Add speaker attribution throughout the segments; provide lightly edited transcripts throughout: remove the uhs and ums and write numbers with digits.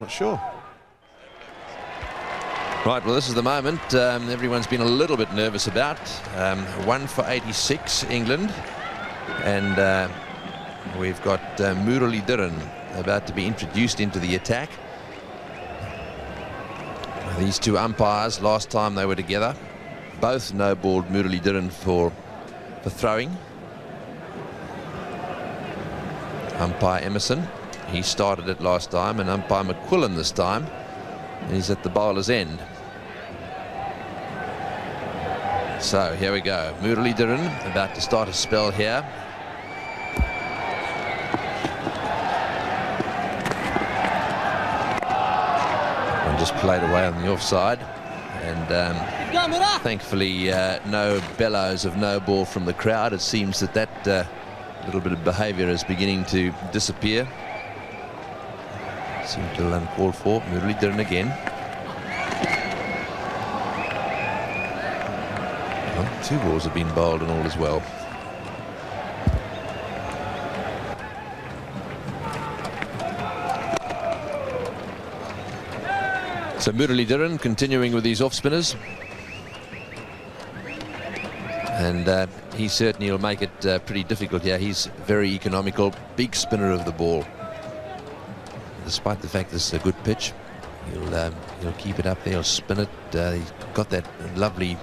Speaker 1: Not sure.
Speaker 2: Right, well, this is the moment everyone's been a little bit nervous about. 1 for 86, England. And we've got Muralitharan about to be introduced into the attack. These two umpires, last time they were together, both no-balled Muralitharan for throwing. Umpire Emerson, he started it last time, and umpire McQuillan this time. And he's at the bowler's end. So here we go. Muralitharan about to start a spell here. And just played away on the offside. And thankfully no bellows of no ball from the crowd. It seems that little bit of behaviour is beginning to disappear. Seemed a little uncalled for. Muralitharan again. Well, 2 balls have been bowled and all as well. So Muralitharan continuing with these off spinners. And he certainly will make it pretty difficult here. He's very economical, big spinner of the ball. Despite the fact this is a good pitch, he'll keep it up there, he'll spin it. He's got that lovely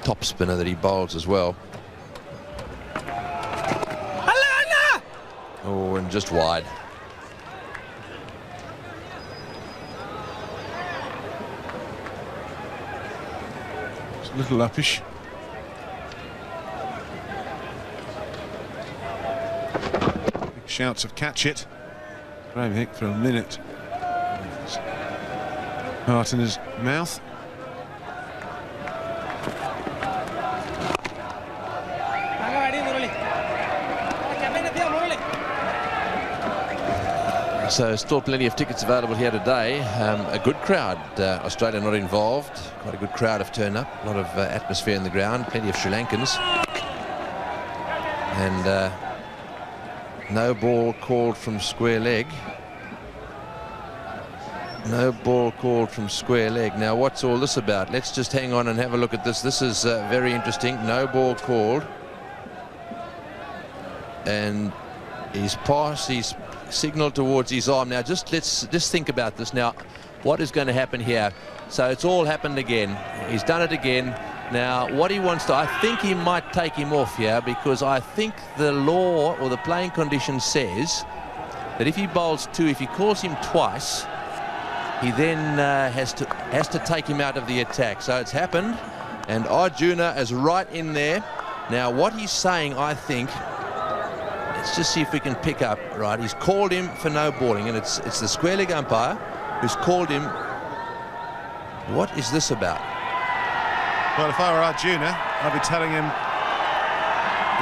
Speaker 2: top spinner that he bowls as well. Oh, and just wide.
Speaker 1: It's a little uppish. Big shouts of catch it. Graham Hick for a minute. Heart in his mouth.
Speaker 2: So still plenty of tickets available here today. A good crowd. Australia not involved. Quite a good crowd have turned up. A lot of atmosphere in the ground. Plenty of Sri Lankans. And no ball called from square leg. No ball called from square leg. Now, what's all this about? Let's just hang on and have a look at this. This is very interesting. No ball called. And he's passed his signal towards his arm. Now, let's think about this. Now, what is going to happen here? So it's all happened again. He's done it again. Now, what he wants to, I think he might take him off here, because I think the law or the playing condition says that if he bowls 2, if he calls him twice, he then has to take him out of the attack. So it's happened, and Arjuna is right in there. Now, what he's saying, I think, let's just see if we can pick up. Right, he's called him for no balling, and it's the square leg umpire who's called him. What is this about?
Speaker 1: Well, if I were Arjuna, I'd be telling him,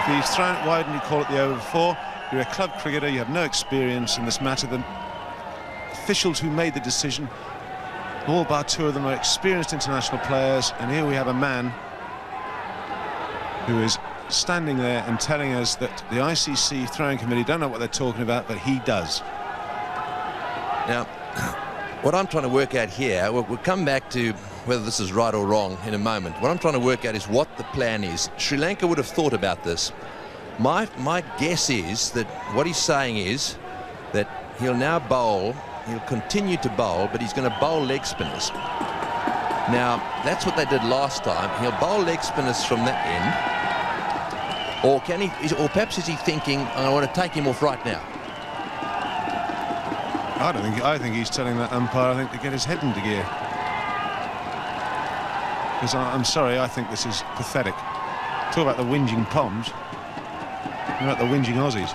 Speaker 1: if he's thrown it wide and you call it the over 4, you're a club cricketer, you have no experience in this matter. The officials who made the decision, all bar 2 of them, are experienced international players, and here we have a man who is standing there and telling us that the ICC throwing committee don't know what they're talking about, but he does.
Speaker 2: Now, what I'm trying to work out here, we'll come back to whether this is right or wrong in a moment. What I'm trying to work out is what the plan is. Sri Lanka would have thought about this. My guess is that what he's saying is that he'll now bowl, he'll continue to bowl, but he's going to bowl leg spinners. Now, that's what they did last time. He'll bowl leg spinners from that end. Or can he, or perhaps is he thinking, I want to take him off right now?
Speaker 1: I think he's telling that umpire, I think, to get his head into gear. Because I'm sorry, I think this is pathetic. Talk about the whinging Poms. Talk about the whinging Aussies.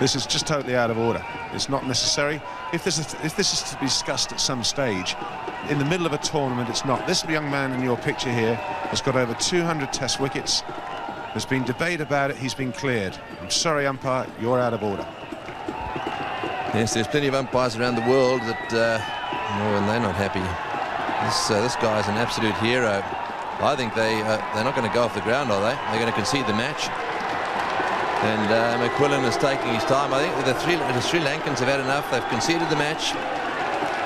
Speaker 1: This is just totally out of order. It's not necessary. If this is to be discussed at some stage, in the middle of a tournament, it's not. This young man in your picture here has got over 200 test wickets. There's been debate about it. He's been cleared. I'm sorry, umpire, you're out of order.
Speaker 2: Yes, there's plenty of umpires around the world that, and they're not happy. This guy's an absolute hero. I think they're not going to go off the ground, are they? They're going to concede the match. And McQuillan is taking his time. I think the Sri Lankans have had enough. They've conceded the match.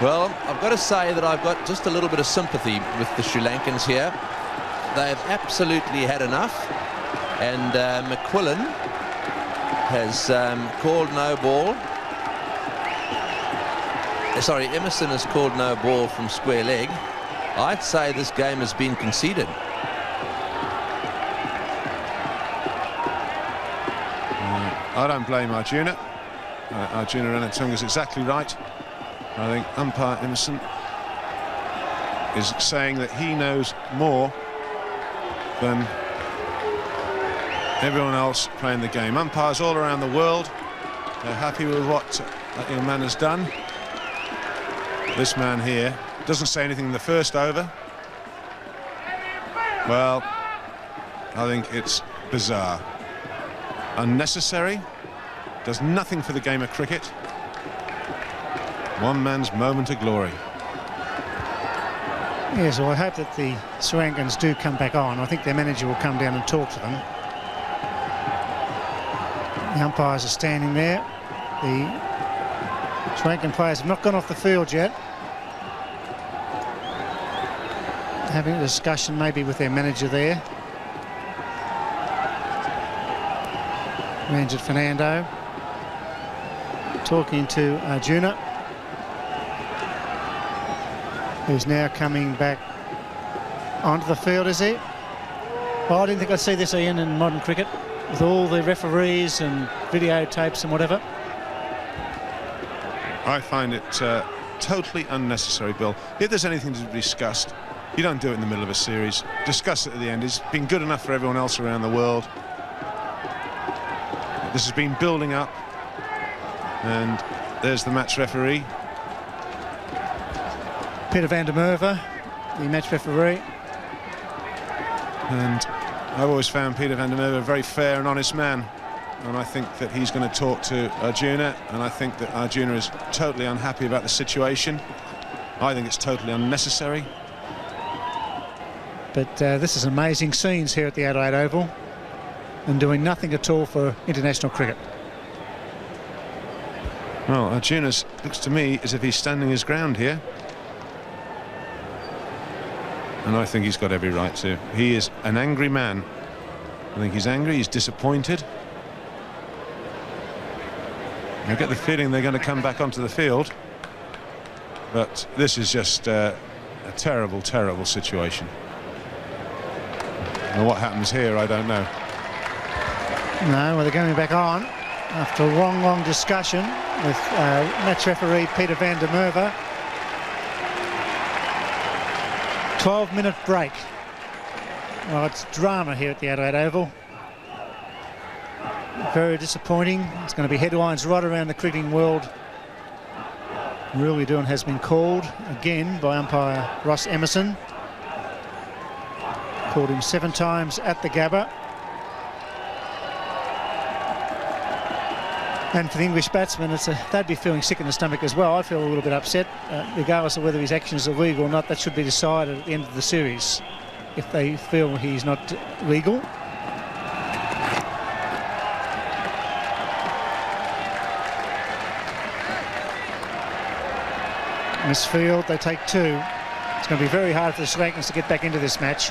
Speaker 2: Well, I've got to say that I've got just a little bit of sympathy with the Sri Lankans here. They've absolutely had enough, and McQuillan has called no ball. Sorry, Emerson has called no ball from square leg. I'd say this game has been conceded.
Speaker 1: I don't blame Arjuna. Arjuna Ranatunga's exactly right. I think umpire Emerson is saying that he knows more than everyone else playing the game. Umpires all around the world, they're happy with what that young man has done. This man here doesn't say anything in the first over. Well, I think it's bizarre. Unnecessary. Does nothing for the game of cricket. One man's moment of glory.
Speaker 3: Yes, well, I hope that the Sri Lankans do come back on. I think their manager will come down and talk to them. The umpires are standing there. The Sri Lankan players have not gone off the field yet. Having a discussion maybe with their manager there. Ranjit Fernando talking to Arjuna, who's now coming back onto the field, is he? Well, I didn't think I'd see this, Ian, in modern cricket, with all the referees and videotapes and whatever.
Speaker 1: I find it totally unnecessary, Bill. If there's anything to be discussed, you don't do it in the middle of a series. Discuss it at the end. It's been good enough for everyone else around the world. This has been building up, and there's the match referee.
Speaker 3: Peter van der Merwe, the match referee.
Speaker 1: And I've always found Peter van der Merwe a very fair and honest man. And I think that he's going to talk to Arjuna, and I think that Arjuna is totally unhappy about the situation. I think it's totally unnecessary.
Speaker 3: But this is amazing scenes here at the Adelaide Oval, and doing nothing at all for international cricket.
Speaker 1: Well, Arjuna looks to me as if he's standing his ground here. And I think he's got every right to. He is an angry man. I think he's angry, he's disappointed. I get the feeling they're going to come back onto the field. But this is just a terrible, terrible situation. And what happens here, I don't know.
Speaker 3: No, well, they're going back on after a long, long discussion with match referee Peter van der Merwe. 12-minute break. Well, it's drama here at the Adelaide Oval. Very disappointing. It's going to be headlines right around the cricketing world. Muralitharan has been called again by umpire Ross Emerson. Called him 7 times at the Gabba. And for the English batsmen, they'd be feeling sick in the stomach as well. I feel a little bit upset, regardless of whether his actions are legal or not. That should be decided at the end of the series, if they feel he's not legal. Misfield, they take 2. It's going to be very hard for the Sri Lankans to get back into this match.